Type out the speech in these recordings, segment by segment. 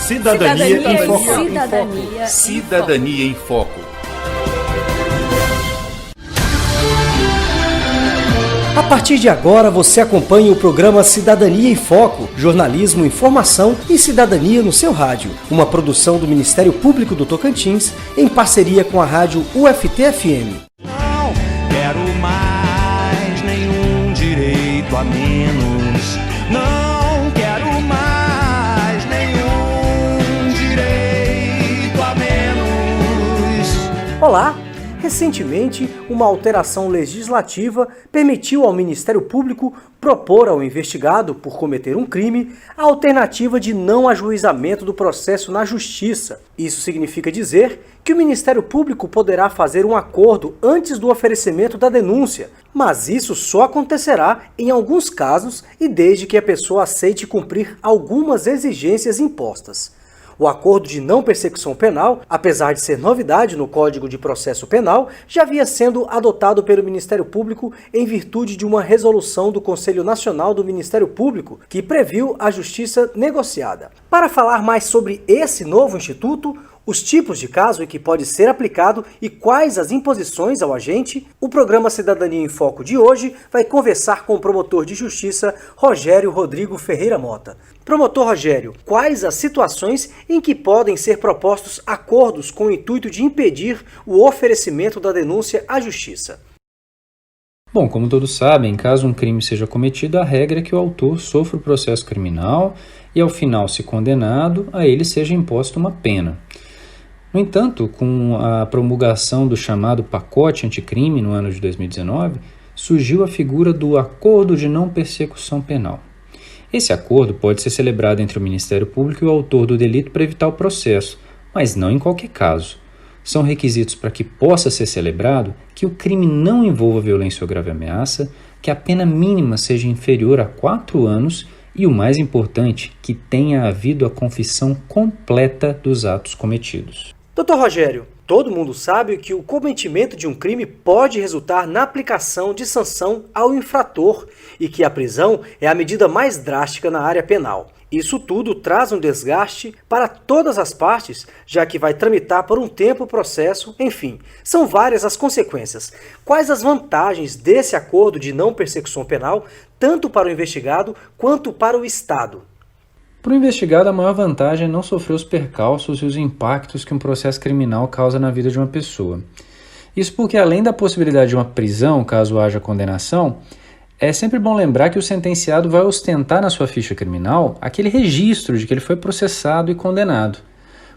Cidadania em Foco. Cidadania em Foco. A partir de agora você acompanha o programa Cidadania em Foco, jornalismo, informação e cidadania no seu rádio. Uma produção do Ministério Público do Tocantins em parceria com a rádio UFT-FM. Não quero mais nenhum direito a menos. Não quero mais nenhum direito a menos. Olá! Recentemente, uma alteração legislativa permitiu ao Ministério Público propor ao investigado por cometer um crime a alternativa de não ajuizamento do processo na Justiça. Isso significa dizer que o Ministério Público poderá fazer um acordo antes do oferecimento da denúncia, mas isso só acontecerá em alguns casos e desde que a pessoa aceite cumprir algumas exigências impostas. O acordo de não persecução penal, apesar de ser novidade no Código de Processo Penal, já vinha sendo adotado pelo Ministério Público em virtude de uma resolução do Conselho Nacional do Ministério Público, que previu a justiça negociada. Para falar mais sobre esse novo instituto, os tipos de caso em que pode ser aplicado e quais as imposições ao agente, o programa Cidadania em Foco de hoje vai conversar com o promotor de justiça Rogério Rodrigo Ferreira Mota. Promotor Rogério, quais as situações em que podem ser propostos acordos com o intuito de impedir o oferecimento da denúncia à justiça? Bom, como todos sabem, caso um crime seja cometido, a regra é que o autor sofra o processo criminal e, ao final, se condenado, a ele seja imposta uma pena. No entanto, com a promulgação do chamado pacote anticrime no ano de 2019, surgiu a figura do acordo de não persecução penal. Esse acordo pode ser celebrado entre o Ministério Público e o autor do delito para evitar o processo, mas não em qualquer caso. São requisitos para que possa ser celebrado que o crime não envolva violência ou grave ameaça, que a pena mínima seja inferior a 4 anos e, o mais importante, que tenha havido a confissão completa dos atos cometidos. Dr. Rogério, todo mundo sabe que o cometimento de um crime pode resultar na aplicação de sanção ao infrator e que a prisão é a medida mais drástica na área penal. Isso tudo traz um desgaste para todas as partes, já que vai tramitar por um tempo o processo, enfim, são várias as consequências. Quais as vantagens desse acordo de não persecução penal, tanto para o investigado quanto para o Estado? Para o investigado, a maior vantagem é não sofrer os percalços e os impactos que um processo criminal causa na vida de uma pessoa. Isso porque, além da possibilidade de uma prisão, caso haja condenação, é sempre bom lembrar que o sentenciado vai ostentar na sua ficha criminal aquele registro de que ele foi processado e condenado.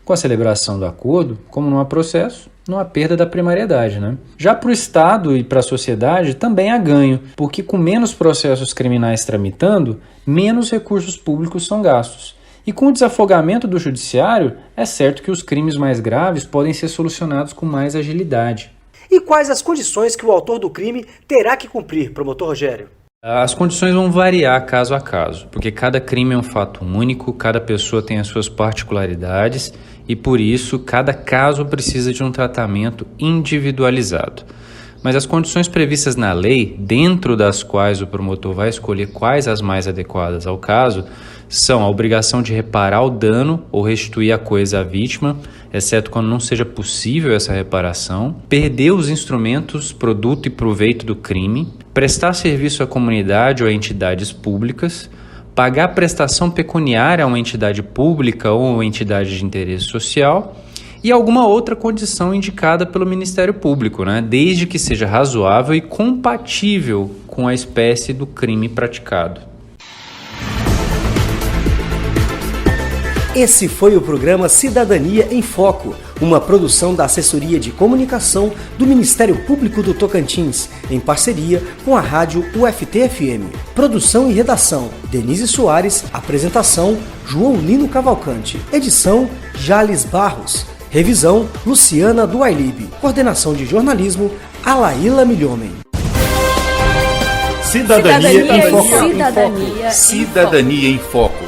Com a celebração do acordo, como não há processo, não há perda da primariedade, né? Já para o Estado e para a sociedade também há ganho, porque com menos processos criminais tramitando, menos recursos públicos são gastos. E com o desafogamento do judiciário, é certo que os crimes mais graves podem ser solucionados com mais agilidade. E quais as condições que o autor do crime terá que cumprir, promotor Rogério? As condições vão variar caso a caso, porque cada crime é um fato único, cada pessoa tem as suas particularidades e, por isso, cada caso precisa de um tratamento individualizado. Mas as condições previstas na lei, dentro das quais o promotor vai escolher quais as mais adequadas ao caso, são a obrigação de reparar o dano ou restituir a coisa à vítima, exceto quando não seja possível essa reparação, perder os instrumentos, produto e proveito do crime, prestar serviço à comunidade ou a entidades públicas, pagar prestação pecuniária a uma entidade pública ou uma entidade de interesse social e alguma outra condição indicada pelo Ministério Público, desde que seja razoável e compatível com a espécie do crime praticado. Esse foi o programa Cidadania em Foco, uma produção da Assessoria de Comunicação do Ministério Público do Tocantins, em parceria com a rádio UFT-FM. Produção e redação, Denise Soares. Apresentação, João Lino Cavalcante. Edição, Jales Barros. Revisão, Luciana Duailib. Coordenação de jornalismo, Alaíla Milhomem. Cidadania em Foco. Cidadania em Foco.